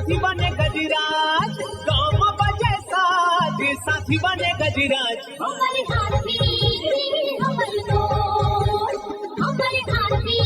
साथी बने गजराज, गाँव में बजे साज, साथी बने गजराज। हमारे हाथी हमारे दोस्त, हमारे हाथी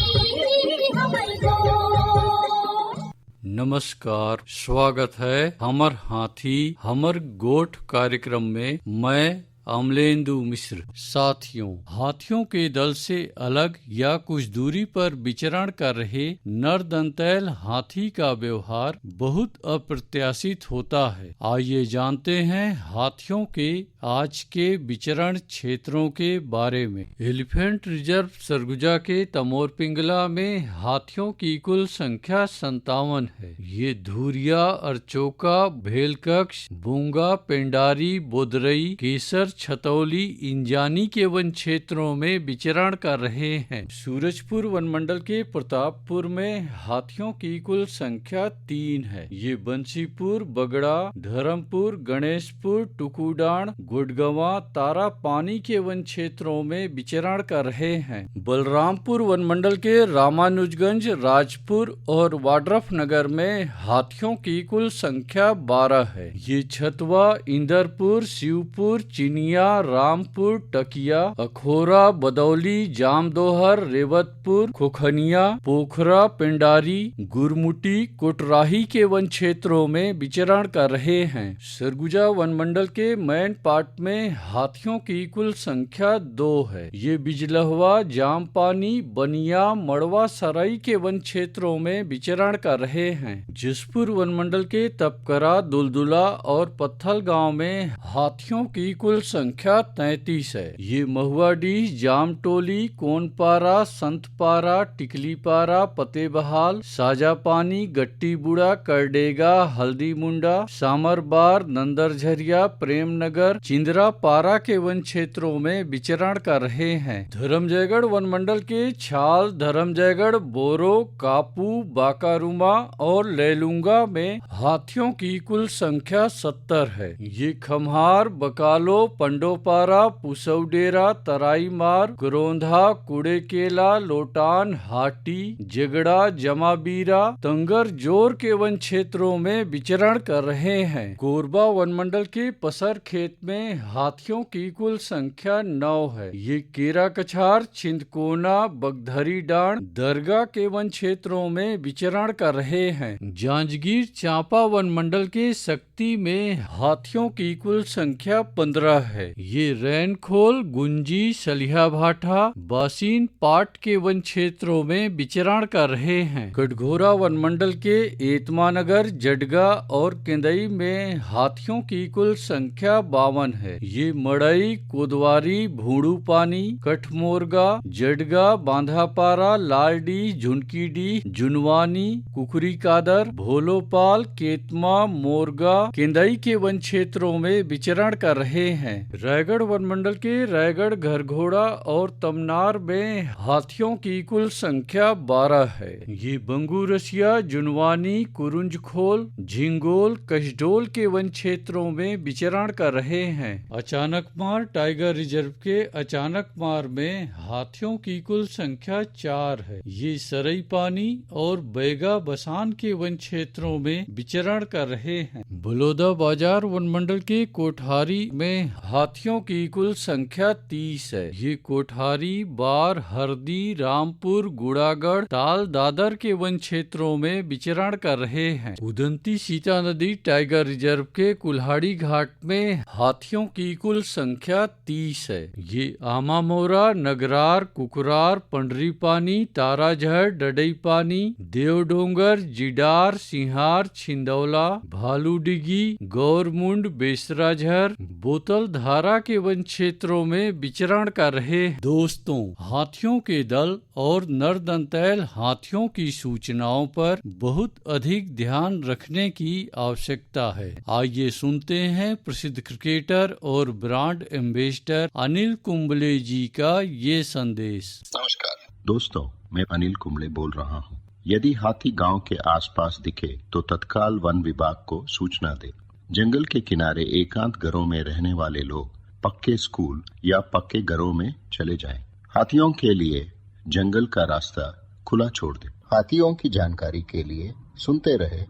हमारे दोस्त। नमस्कार, स्वागत है हमर हाथी हमर गोठ कार्यक्रम में। मैं अमलेंदु मिश्र। साथियों, हाथियों के दल से अलग या कुछ दूरी पर विचरण कर रहे नर दंतैल हाथी का व्यवहार बहुत अप्रत्याशित होता है। आइए जानते हैं हाथियों के आज के विचरण क्षेत्रों के बारे में। एलिफेंट रिजर्व सरगुजा के तमोर पिंगला में हाथियों की कुल संख्या 57 है। ये धुरिया, अरचोका, भेलकक्ष, बूंगा, पेंडारी, बोदरई, केसर, छतौली, इंजानी के वन क्षेत्रों में विचरण कर रहे हैं। सूरजपुर वनमंडल के प्रतापपुर में हाथियों की कुल संख्या 3 है। ये बंसीपुर, बगड़ा, धर्मपुर, गणेशपुर, टुकुडान, गुडगवा, तारा पानी के वन क्षेत्रों में विचरण कर रहे हैं। बलरामपुर वनमंडल के रामानुजगंज, राजपुर और वाड्रफ नगर में हाथियों की कुल संख्या 12 है। ये छतवा, इंदरपुर, शिवपुर, चिनिया, रामपुर, टकिया, अखोरा, बदौली, जामदोहर, रेवतपुर, खोखनिया, पोखरा, पेंडारी, गुरमुटी, कोटराही के वन क्षेत्रों में विचरण कर रहे हैं। सरगुजा वनमंडल के मैन पार्ट में हाथियों की कुल संख्या 2 है। ये बिजलहवा, जामपानी, बनिया, मड़वा, सराई के वन क्षेत्रों में विचरण कर रहे हैं। जसपुर वनमंडल के तपकरा, दुलदुला और पत्थल गांव में हाथियों की कुल संख्या 33 है। ये महुआडीह, जामटोली, कोनपारा, संतपारा, टिकलीपारा, पतेबहाल, साजापानी, गट्टीबुड़ा, करडेगा, हल्दी मुंडा, सामरबार, नंदरझरिया, प्रेमनगर, चिंदरापारा के वन क्षेत्रों में विचरण कर रहे हैं। धर्मजयगढ़ वनमंडल के छाल, धर्मजयगढ़, बोरो, कापू, बाकारुमा और लेलुंगा में हाथियों की कुल संख्या 70 है। ये खम्हार, बकालो, पंडोपारा, पुसौडेरा, तराईमार, गोरोंधा, कुड़ेकेला, लोटान, हाटी, जगड़ा, जमाबीरा, तंगर जोर के वन क्षेत्रों में विचरण कर रहे हैं। कोरबा वनमंडल के पसर खेत में हाथियों की कुल संख्या 9 है। ये केरा कछार, छिंदकोना, बगधरी डांड, दरगाह के वन क्षेत्रों में विचरण कर रहे हैं। जांजगीर चांपा वनमंडल के शक्ति में हाथियों की कुल संख्या 15 है। ये रैनखोल, गुंजी, सलिहा भाठा, बासीन पाट के वन क्षेत्रों में विचरण कर रहे हैं। कटघोरा वनमंडल के एतमानगर, जडगा और केंदई में हाथियों की कुल संख्या 52 है। ये मड़ई, कोदवारी, भूड़ू पानी, कठमोरगा, जडगा, बांधापारा, लालडी, झुनकीडी, जुनवानी, कुकरी कादर, भोलोपाल, केतमा, मोरगा, केंदई के वन क्षेत्रों में विचरण कर रहे हैं। रायगढ़ वनमंडल के रायगढ़, घरघोड़ा और तमनार में हाथियों की कुल संख्या 12 है। ये बंगूरसिया, जुनवानी, कुरुंजखोल, झिंगोल, कशडोल के वन क्षेत्रों में विचरण कर रहे हैं। अचानकमार टाइगर रिजर्व के अचानकमार में हाथियों की कुल संख्या 4 है। ये सरई पानी और बैगा बसान के वन क्षेत्रों में विचरण कर रहे हैं। बलौदा बाजार वनमंडल के कोठारी में हाथियों की कुल संख्या 30 है। ये कोठारी, बार, हरदी, रामपुर, गुड़ागढ़, ताल, दादर के वन क्षेत्रों में विचरण कर रहे हैं। उदंती सीता नदी टाइगर रिजर्व के कुल्हाड़ी घाट में हाथियों की कुल संख्या 30 है। ये आमामोरा, नगरार, कुकरार, पंडरीपानी, ताराझर, डडईपानी, देवडोंगर, जिडार, सिंहार, छिंदौला, भालूडिगी, गौरमुंड, बेसराझर, बोतल धारा के वन क्षेत्रों में विचरण कर रहे हैं। दोस्तों, हाथियों के दल और नरदंतैल हाथियों की सूचनाओं पर बहुत अधिक ध्यान रखने की आवश्यकता है। आइए सुनते हैं प्रसिद्ध क्रिकेटर और ब्रांड एम्बेसडर अनिल कुंबले जी का ये संदेश। नमस्कार दोस्तों, मैं अनिल कुंबले बोल रहा हूँ। यदि हाथी गांव के आसपास दिखे तो तत्काल वन विभाग को सूचना दे। जंगल के किनारे एकांत घरों में रहने वाले लोग पक्के स्कूल या पक्के घरों में चले जाएं। हाथियों के लिए जंगल का रास्ता खुला छोड़ दे। हाथियों की जानकारी के लिए सुनते रहे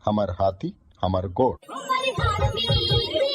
हमर हाथी हमर गोठ। हमर हाथी